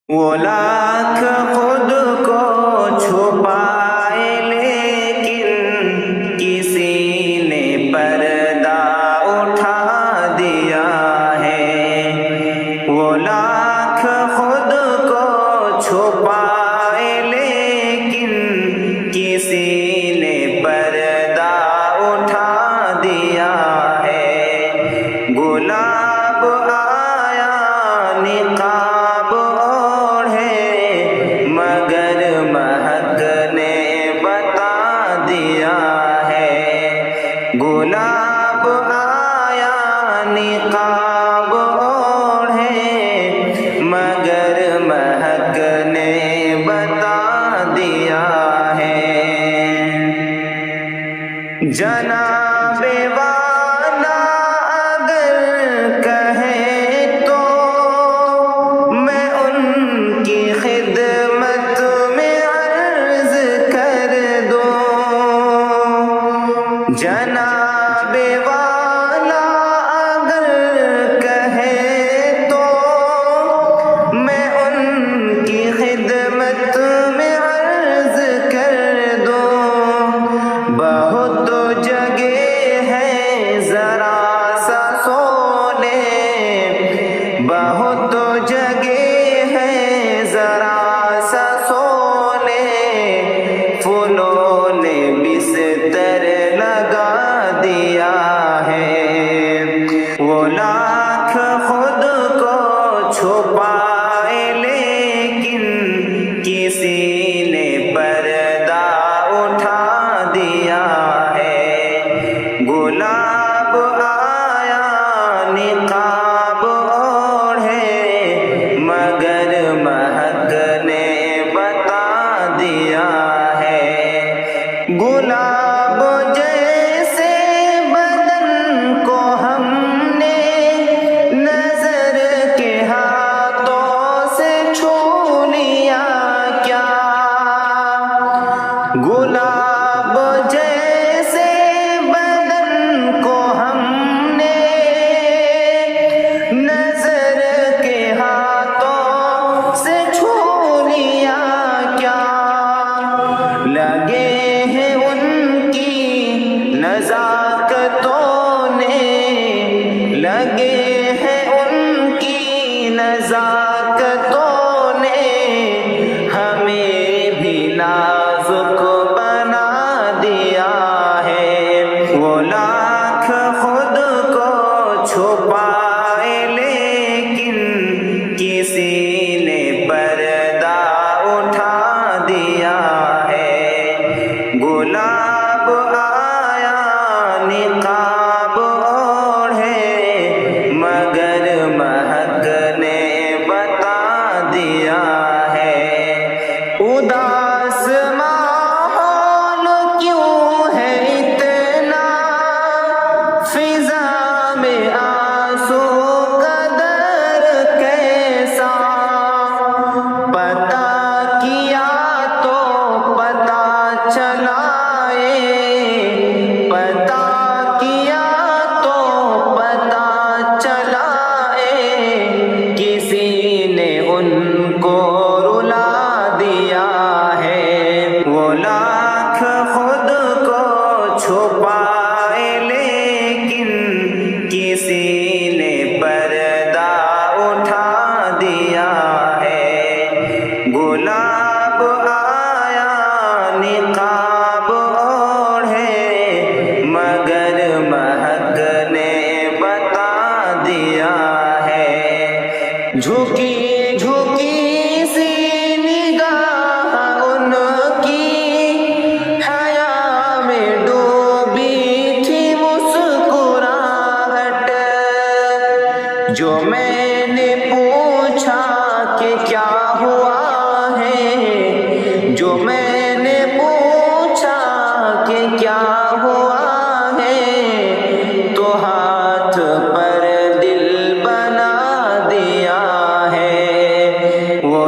وہ لاکھ خود کو چھپائے لیکن کسی نے پردہ اٹھا دیا ہے۔ وہ لاکھ خود کو چھپائے لیکن کسی نے پردہ اٹھا دیا ہے۔ گلاب آیا نقاب مگر مہک نے بتا دیا ہے۔ گلاب آیا نقاب اوڑھے مگر مہک نے بتا دیا ہے۔ جناب والا اگر کہے تو میں ان کی خدمت میں عرض کر دوں۔ جناب والا اگر کہے تو میں ان کی خدمت میں عرض کر دوں۔ بہت جگہ ہے ذرا سا سونے، بہت جگہ ہے ذرا سا سونے، پھولوں نے بستر لگا دیا ہے۔ وہ لاکھ خود کو چھپائے لیکن کسی نے پردہ اٹھا دیا ہے۔ گلاب آیا نقاب اوڑھے مگر مہک نے بتا دیا ہے۔ گلاب جیسے بدن کو ہم نے نظر کے ہاتھوں سے چھو لیا کیا؟ گلاب جیسے بدن کو ہم نے نظر کے ہاتھوں سے چھو لیا کیا؟ لگے ہیں ان کی نزاکتوں نے، لگے ہیں ان کی نزاکتوں نے ہمیں بھی نازک بنا دیا ہے۔ وہ لاکھ خود کو چھپائے لیکن کسی نے پردہ اٹھا دیا ہے۔ گلاب آیا نقاب اوڑھے مگر مہک نے بتا دیا ہے۔ اداس ماحول کیوں ہے اتنا، فضا میں آنسو کا در کیسا؟ پتہ کیا تو پتہ چلا، پتہ کیا تو پتہ چلا، کسی نے ان کو رلا دیا ہے۔ وہ لاکھ خود کو چھپائے لیکن کسی نے پردہ اٹھا دیا ہے۔ گلاب آیا نقاب اوڑھے مگر مہک نے بتا دیا ہے۔ جھکی جھکی سی نگاہ ان کی حیا میں ڈوبی تھی مسکراہٹ، جو میں نے پوچھا کہ کیا ہوا ہے، جو میں نے پوچھا کہ کیا ہوا ہے، تو ہاتھ پر دل بنا دیا ہے۔ وہ